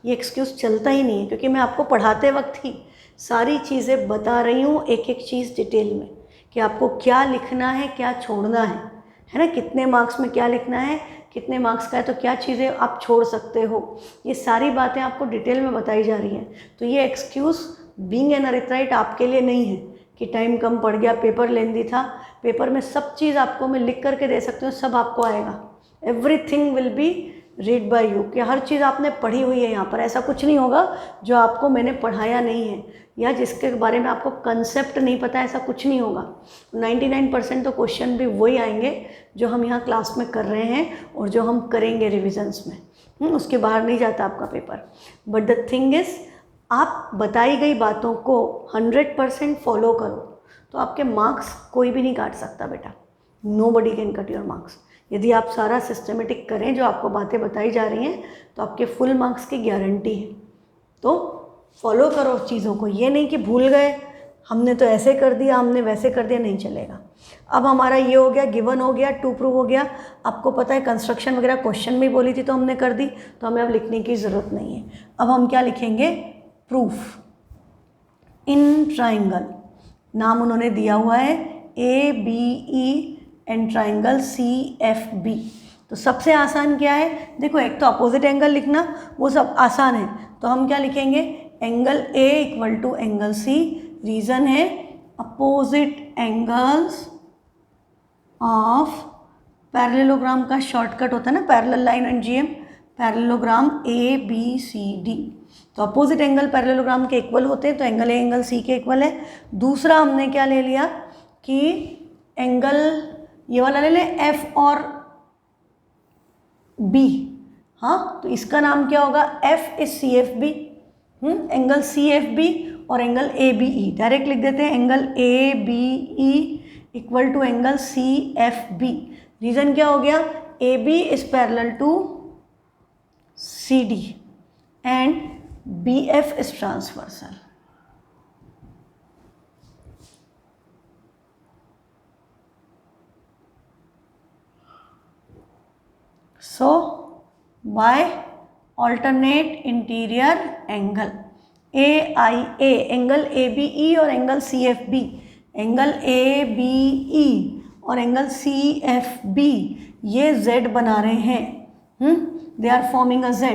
ये एक्सक्यूज़ चलता ही नहीं है, क्योंकि मैं आपको पढ़ाते वक्त ही सारी चीज़ें बता रही हूँ, एक एक चीज़ डिटेल में, कि आपको क्या लिखना है, क्या छोड़ना है ना, कितने मार्क्स में क्या लिखना है, कितने मार्क्स का है, तो क्या चीज़ें आप छोड़ सकते हो, ये सारी बातें आपको डिटेल में बताई जा रही हैं। तो ये एक्सक्यूज़ बीइंग एन अरिथराइट आपके लिए नहीं है कि टाइम कम पड़ गया, पेपर लेंदी था। पेपर में सब चीज़ आपको मैं लिख करके दे सकती हूँ, सब आपको आएगा, everything will be read by you, कि हर चीज़ आपने पढ़ी हुई है। यहाँ पर ऐसा कुछ नहीं होगा जो आपको मैंने पढ़ाया नहीं है, या जिसके बारे में आपको कंसेप्ट नहीं पता, ऐसा कुछ नहीं होगा। 99% तो क्वेश्चन भी वही आएंगे जो हम यहाँ क्लास में कर रहे हैं और जो हम करेंगे रिविजन्स में, उसके बाहर नहीं जाता आपका paper. But the thing is, आप बताई गई बातों को 100% फॉलो करो, तो आपके मार्क्स कोई भी नहीं काट सकता बेटा, nobody can cut your marks. यदि आप सारा सिस्टमेटिक करें जो आपको बातें बताई जा रही हैं, तो आपके फुल मार्क्स की गारंटी है। तो फॉलो करो चीज़ों को, ये नहीं कि भूल गए, हमने तो ऐसे कर दिया, हमने वैसे कर दिया, नहीं चलेगा। अब हमारा ये हो गया, गिवन हो गया, टू प्रूव हो गया। आपको पता है कंस्ट्रक्शन वगैरह क्वेश्चन में बोली थी तो हमने कर दी, तो हमें अब लिखने की ज़रूरत नहीं है। अब हम क्या लिखेंगे, प्रूफ इन ट्राइंगल, नाम उन्होंने दिया हुआ है ABE एंड ट्राइंगल CFB। तो सबसे आसान क्या है, देखो एक तो अपोजिट एंगल लिखना, वो सब आसान है, तो हम क्या लिखेंगे, angle A equal to angle C। Reason है अपोजिट एंगल्स ऑफ पैरेललोग्राम का शॉर्टकट होता है ना, parallel line and GM, parallelogram ABCD। तो अपोजिट एंगल पैरेललोग्राम के इक्वल होते हैं, तो एंगल A एंगल C के इक्वल है। दूसरा हमने क्या ले लिया कि एंगल ये वाला ले लें F और B। हाँ, तो इसका नाम क्या होगा, F is CFB, angle CFB और एंगल ABE, डायरेक्ट लिख देते हैं, angle ABE equal to angle CFB। Reason क्या हो गया, AB is parallel to CD and BF is transversal. So by alternate interior angle AIA, angle ABE और angle CFB, angle ABE और angle CFB ये Z बना रहे हैं, they are forming a Z।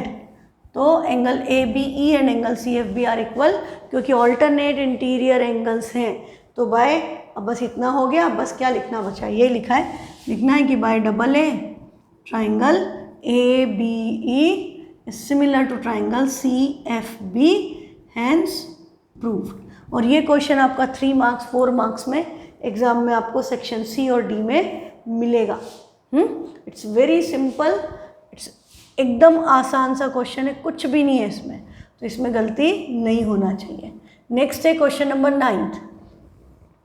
तो angle A B E and angle C F B are equal, क्योंकि alternate interior angles हैं। तो बाय, अब बस इतना हो गया, अब बस क्या लिखना बचा, ये लिखा है, लिखना है कि by double A triangle A B E similar to triangle C F B, hence proved. और ये क्वेश्चन आपका 3 मार्क्स 4 मार्क्स में एग्जाम में आपको सेक्शन सी और डी में मिलेगा। इट्स वेरी सिंपल, इट्स एकदम आसान सा क्वेश्चन है, कुछ भी नहीं है इसमें, तो इसमें गलती नहीं होना चाहिए। नेक्स्ट है क्वेश्चन नंबर 9।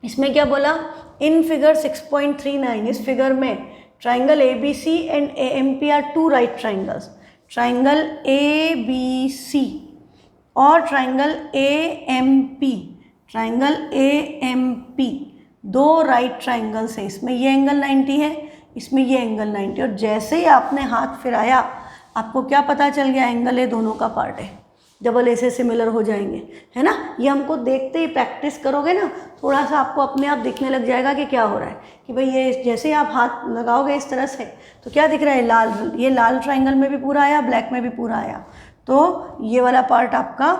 इसमें क्या बोला, इन फिगर 6.39, इस फिगर में triangle A B C and A M P are 2 right triangles. Triangle A B C और triangle A M P, triangle A M P 2 right triangles है। इसमें ये एंगल 90 है, इसमें ये एंगल 90, और जैसे ही आपने हाथ फिराया आपको क्या पता चल गया, एंगल ए दोनों का पार्ट है, डबल ए से सिमिलर हो जाएंगे, है ना। ये हमको देखते ही प्रैक्टिस करोगे ना, थोड़ा सा आपको अपने आप दिखने लग जाएगा कि क्या हो रहा है, कि भाई ये जैसे ही आप हाथ लगाओगे इस तरह से तो क्या दिख रहा है, लाल, ये लाल ट्राइंगल में भी पूरा आया, ब्लैक में भी पूरा आया, तो ये वाला पार्ट आपका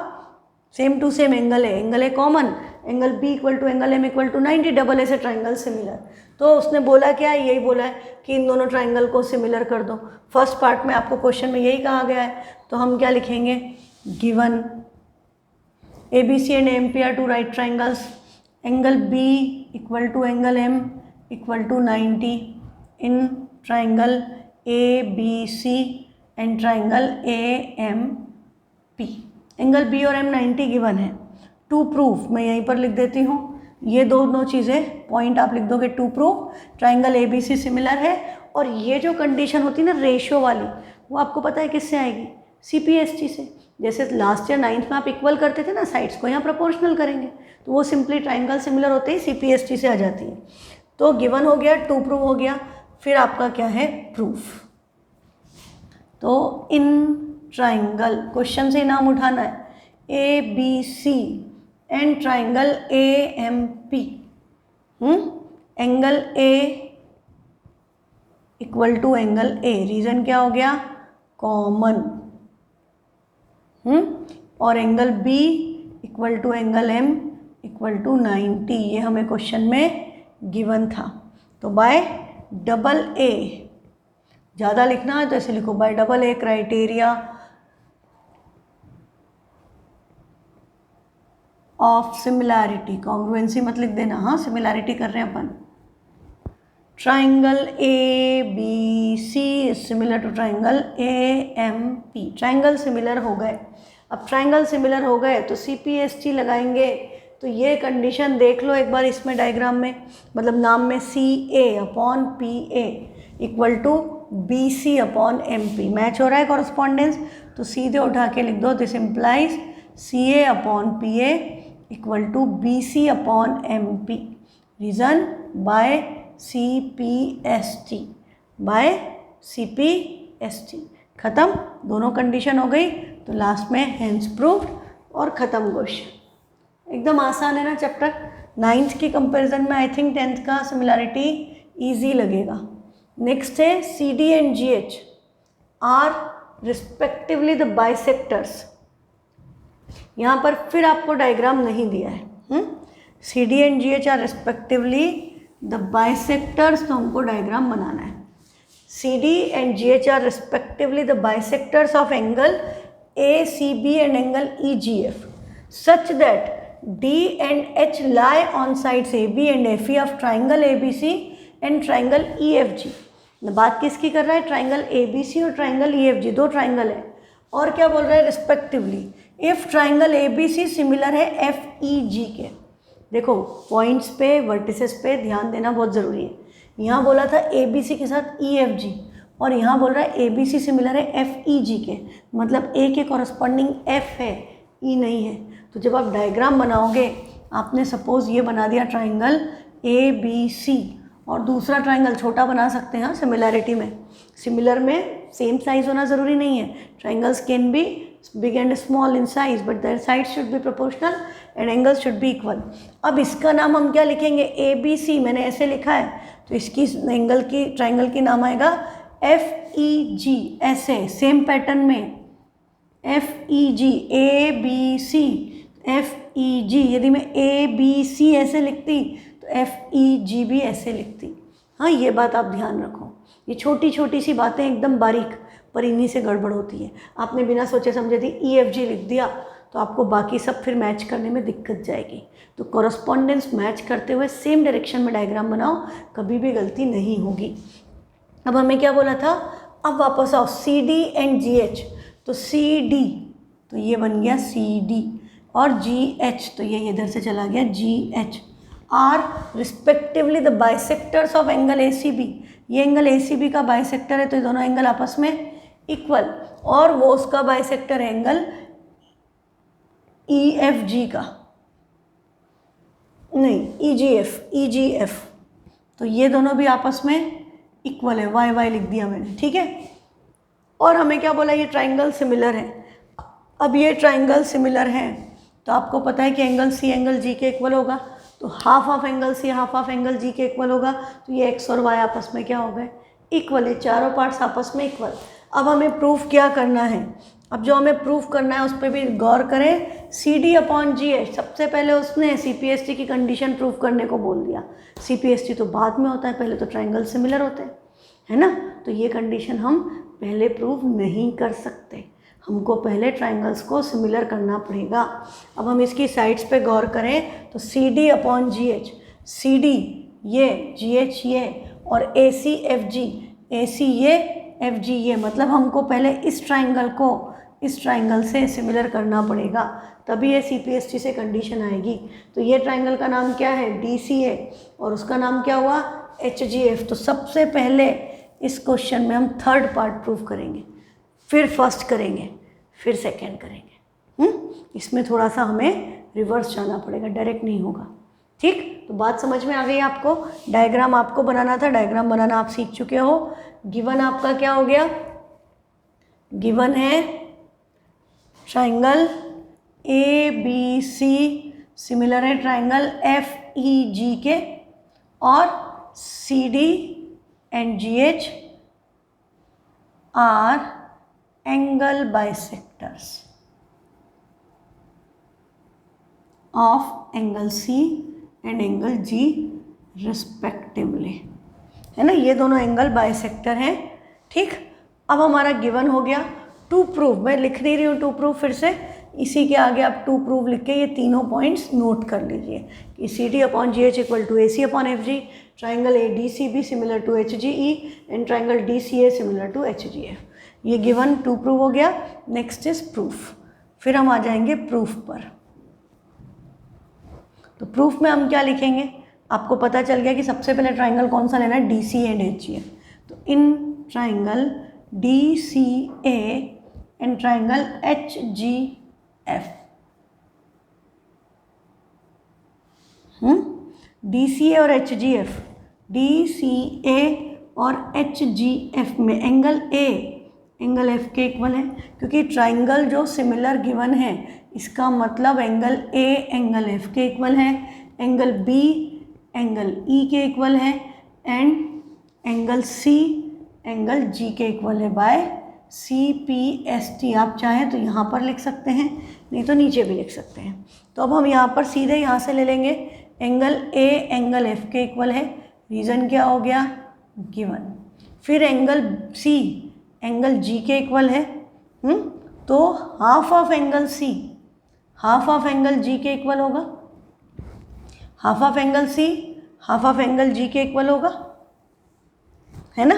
सेम टू सेम एंगल है, angle A common, angle B equal to angle M equal to 90, double A से ट्राइंगल सिमिलर। तो उसने बोला क्या, यही बोला है कि इन दोनों ट्राइंगल को सिमिलर कर दो। फर्स्ट पार्ट में आपको क्वेश्चन में यही कहा गया है, तो हम क्या लिखेंगे, given A B C and M P are 2 right triangles, angle B equal to angle M equal to 90 in triangle A B C and triangle A M P. Angle B और एम 90 गिवन है। To proof मैं यहीं पर लिख देती हूँ, ये दोनों चीज़ें पॉइंट आप लिख दोगे, to proof triangle A B C similar है। और ये जो कंडीशन होती है ना रेशियो वाली, वो आपको पता है किससे आएगी, सी पी एस टी से। जैसे लास्ट ईयर 9th में आप इक्वल करते थे ना साइड्स को, यहाँ प्रोपोर्शनल करेंगे तो वो सिंपली ट्राइंगल सिमिलर होते ही सी पी एस टी से आ जाती है। तो गिवन हो गया, टू प्रूव हो गया, फिर आपका क्या है, प्रूफ। तो इन ट्राइंगल, क्वेश्चन से नाम उठाना है, A B C and triangle A M P, angle A equal to angle A, reason क्या हो गया, कॉमन, और angle B equal to angle M equal to 90, ये हमें क्वेश्चन में गिवन था। तो बाय डबल ए, ज़्यादा लिखना है तो ऐसे लिखो, by double A criteria of similarity, congruency मत लिख देना, हाँ सिमिलैरिटी कर रहे हैं अपन। Triangle A B C similar to triangle A M P, triangle similar हो गए। अब ट्राइंगल सिमिलर हो गए तो सी पी एस टी लगाएंगे। तो ये कंडीशन देख लो एक बार इसमें डायग्राम में, मतलब नाम में C A upon P A equal to B C upon M P, match हो रहा है कॉरस्पॉन्डेंस, तो सीधे उठा के लिख दो, this implies C A upon P A equal to B C upon M P, reason by C P S T, by C P S T. ख़त्म, दोनों कंडीशन हो गई, तो लास्ट में हैंस प्रूव्ड और ख़त्म क्वेश्चन। एकदम आसान है ना चैप्टर। 9th की कंपैरिजन में आई थिंक 10th का सिमिलैरिटी ईजी लगेगा। नेक्स्ट है C D and G H are respectively the bisectors. यहाँ पर फिर आपको डायग्राम नहीं दिया है, C D and G H are respectively the bisectors, तो हमको डायग्राम बनाना है। C D and G H are respectively the bisectors of angle A C B and angle E G F such that D and H lie on sides AB and FE of triangle ABC and triangle EFG। बात किसकी कर रहा है, triangle ABC और triangle EFG, दो triangle है। और क्या बोल रहा है, respectively if triangle ABC similar है FEG के। देखो पॉइंट्स पे, वर्टिसेस पे ध्यान देना बहुत ज़रूरी है। यहाँ बोला था ABC के साथ EFG, और यहाँ बोल रहा है ABC सिमिलर है FEG के, मतलब A के कॉरस्पॉन्डिंग F है, E नहीं है। तो जब आप डायग्राम बनाओगे, आपने सपोज ये बना दिया ट्राइंगल ABC और दूसरा ट्राइंगल छोटा बना सकते हैं सिमिलैरिटी में। सिमिलर में सेम साइज होना ज़रूरी नहीं है, triangles can be big and small in size but there sides should be proportional and angles should be equal. अब इसका नाम हम क्या लिखेंगे, ABC मैंने ऐसे लिखा है, तो इसकी एंगल की ट्राइंगल की नाम आएगा FEG, ऐसे सेम पैटर्न में FEG, ABC, FEG, यदि मैं ABC ऐसे लिखती तो FEG भी ऐसे लिखती। हाँ, ये बात आप ध्यान रखो, ये छोटी छोटी सी बातें एकदम बारीक, पर इन्हीं से गड़बड़ होती है। आपने बिना सोचे समझे थी EFG लिख दिया तो आपको बाकी सब फिर मैच करने में दिक्कत जाएगी। तो कॉरस्पॉन्डेंस मैच करते हुए सेम डायरेक्शन में डायग्राम बनाओ, कभी भी गलती नहीं होगी। अब हमें क्या बोला था, अब वापस आओ CD एंड GH, तो CD तो ये बन गया CD और GH तो ये इधर से चला गया GH, are respectively the bisectors of angle ACB। ये एंगल ACB का बाइसेक्टर है तो ये दोनों एंगल आपस में इक्वल, और वो उसका बाइसेक्टर एंगल EFG का, नहीं EGF, तो ये दोनों भी आपस में इक्वल है, YY लिख दिया मैंने, ठीक है। और हमें क्या बोला, ये ट्राइंगल सिमिलर है। अब ये ट्राइंगल सिमिलर है तो आपको पता है कि एंगल C एंगल G के इक्वल होगा, तो half of angle C half of angle G के इक्वल होगा, तो ये X और Y आपस में क्या हो गए, इक्वल, ये चारों पार्ट्स आपस में इक्वल। अब हमें प्रूफ क्या करना है, अब जो हमें प्रूफ करना है उस पर भी गौर करें। CD अपॉन GH, सबसे पहले उसने CPST की कंडीशन प्रूफ करने को बोल दिया। CPST तो बाद में होता है, पहले तो ट्राइंगल सिमिलर होते हैं, है ना। तो ये कंडीशन हम पहले प्रूफ नहीं कर सकते, हमको पहले ट्राइंगल्स को सिमिलर करना पड़ेगा। अब हम इसकी साइड्स पे गौर करें तो CD अपॉन GH, CD ये, GH ये, और AC FG, AC ये, FG ये, मतलब हमको पहले इस ट्राइंगल को इस ट्राइंगल से सिमिलर करना पड़ेगा, तभी ये CPST से कंडीशन आएगी। तो ये ट्राइंगल का नाम क्या है, DCA, और उसका नाम क्या हुआ, HGF। तो सबसे पहले इस क्वेश्चन में हम थर्ड पार्ट प्रूफ करेंगे, फिर फर्स्ट करेंगे, फिर सेकेंड करेंगे। इसमें थोड़ा सा हमें रिवर्स जाना पड़ेगा, डायरेक्ट नहीं होगा, ठीक। तो बात समझ में आ गई आपको। डायग्राम आपको बनाना था, डायग्राम बनाना आप सीख चुके हो। गिवन आपका क्या हो गया, गिवन है ट्राइंगल ABC सिमिलर है ट्राइंगल FEG के, और CD and GH R angle bisectors of angle C and angle G respectively, है ना। ये दोनों एंगल बाइसेक्टर हैं, ठीक। अब हमारा गिवन हो गया। टू प्रूव, मैं लिख नहीं रही हूँ टू प्रूव, फिर से इसी के आगे आप टू प्रूव लिख के ये तीनों पॉइंट्स नोट कर लीजिए कि CD upon GH equal to AC upon FG, triangle ADCB similar to HGE and triangle DCA similar to HGF। ये गिवन टू प्रूव हो गया। नेक्स्ट इज प्रूफ, फिर हम आ जाएंगे प्रूफ पर। तो प्रूफ में हम क्या लिखेंगे, आपको पता चल गया कि सबसे पहले ट्राइंगल कौन सा लेना है, DCA एंड HGF। तो in triangle DCA and triangle HGF, DCA और HGF, DCA और HGF में एंगल A एंगल F के इक्वल है, क्योंकि ट्राइंगल जो सिमिलर गिवन है इसका मतलब एंगल A एंगल F के इक्वल है, एंगल B एंगल E के इक्वल है, and angle C angle G के इक्वल है बाय CPST। आप चाहें तो यहाँ पर लिख सकते हैं, नहीं तो नीचे भी लिख सकते हैं। तो अब हम यहाँ पर सीधे यहाँ से ले लेंगे, एंगल A एंगल F के इक्वल है, रीज़न क्या हो गया, गिवन। फिर एंगल C एंगल G के इक्वल है, तो half of angle C half of angle G के इक्वल होगा, half of angle C half of angle G के इक्वल होगा, है ना,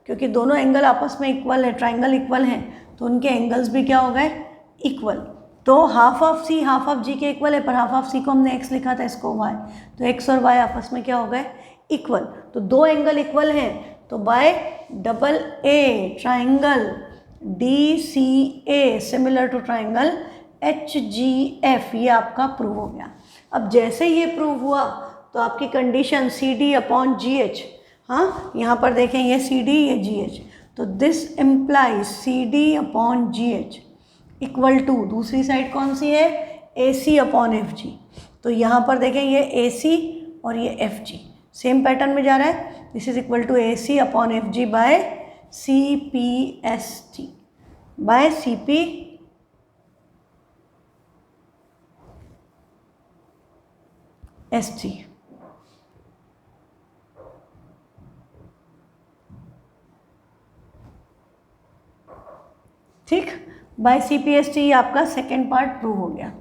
क्योंकि दोनों एंगल आपस में इक्वल है, ट्राइंगल इक्वल हैं, तो उनके एंगल्स भी क्या हो गए, इक्वल। तो half of C half of G के इक्वल है, पर हाफ ऑफ C को हमने x लिखा था, इसको y, तो x और y आपस में क्या हो गए, इक्वल। तो दो एंगल इक्वल हैं, तो by double A triangle DCA similar to triangle HGF, ये आपका प्रूव हो गया। अब जैसे ये प्रूव हुआ तो आपकी कंडीशन CD अपॉन GH, हाँ यहाँ पर देखें ये CD ये GH, तो this implies CD upon GH equal to, दूसरी साइड कौन सी है, AC अपॉन FG। तो यहाँ पर देखें ये AC और ये FG सेम पैटर्न में जा रहा है, this is equal to AC upon FG by CPST by CPST। SG। ठीक, बाय CPST ये आपका सेकेंड पार्ट प्रूव हो गया।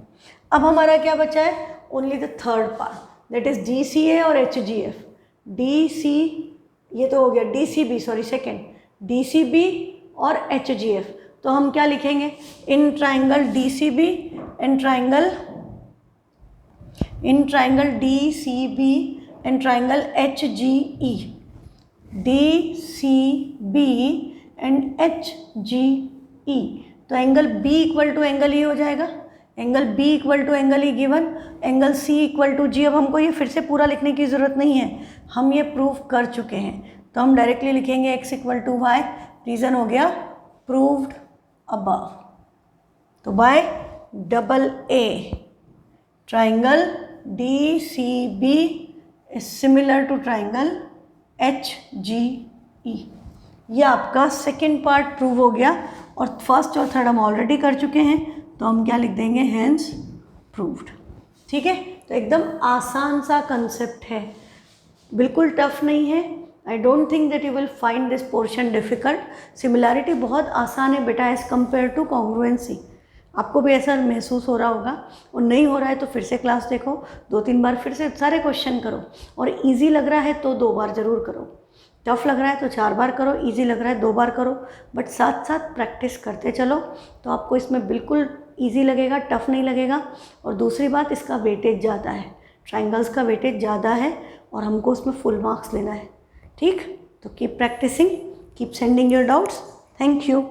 अब हमारा क्या बचा है? Only the third part, that is DCA और HGF। DC ये तो हो गया, DCB सॉरी सेकेंड, DCB और HGF। तो हम क्या लिखेंगे? In triangle DCB and triangle DCB and triangle HGE, DCB and HGE। तो angle B equal to angle E हो जाएगा, angle B equal to angle E given, angle C equal to G। अब हमको ये फिर से पूरा लिखने की ज़रूरत नहीं है, हम ये प्रूव कर चुके हैं, तो हम डायरेक्टली लिखेंगे x equal to Y. Reason हो गया प्रूव्ड अबव। तो by AA triangle DCB is similar to triangle HGE। ये आपका सेकेंड पार्ट प्रूव हो गया, और फर्स्ट और थर्ड हम ऑलरेडी कर चुके हैं, तो हम क्या लिख देंगे? Hence proved. ठीक है, तो एकदम आसान सा कंसेप्ट है, बिल्कुल टफ नहीं है। I don't think that you will find this portion difficult. Similarity बहुत आसान है बेटा एज़ कम्पेयर टू कॉन्ग्रुएंसी। आपको भी ऐसा महसूस हो रहा होगा, और नहीं हो रहा है तो फिर से क्लास देखो, 2-3 बार फिर से सारे क्वेश्चन करो, और इजी लग रहा है तो 2 बार ज़रूर करो, टफ लग रहा है तो 4 बार करो, इजी लग रहा है 2 बार करो, बट साथ साथ प्रैक्टिस करते चलो, तो आपको इसमें बिल्कुल इजी लगेगा, टफ नहीं लगेगा। और दूसरी बात, इसका वेटेज ज़्यादा है, ट्राइंगल्स का वेटेज ज़्यादा है, और हमको उसमें फुल मार्क्स लेना है। ठीक, तो keep practising, keep sending your doubts. Thank you.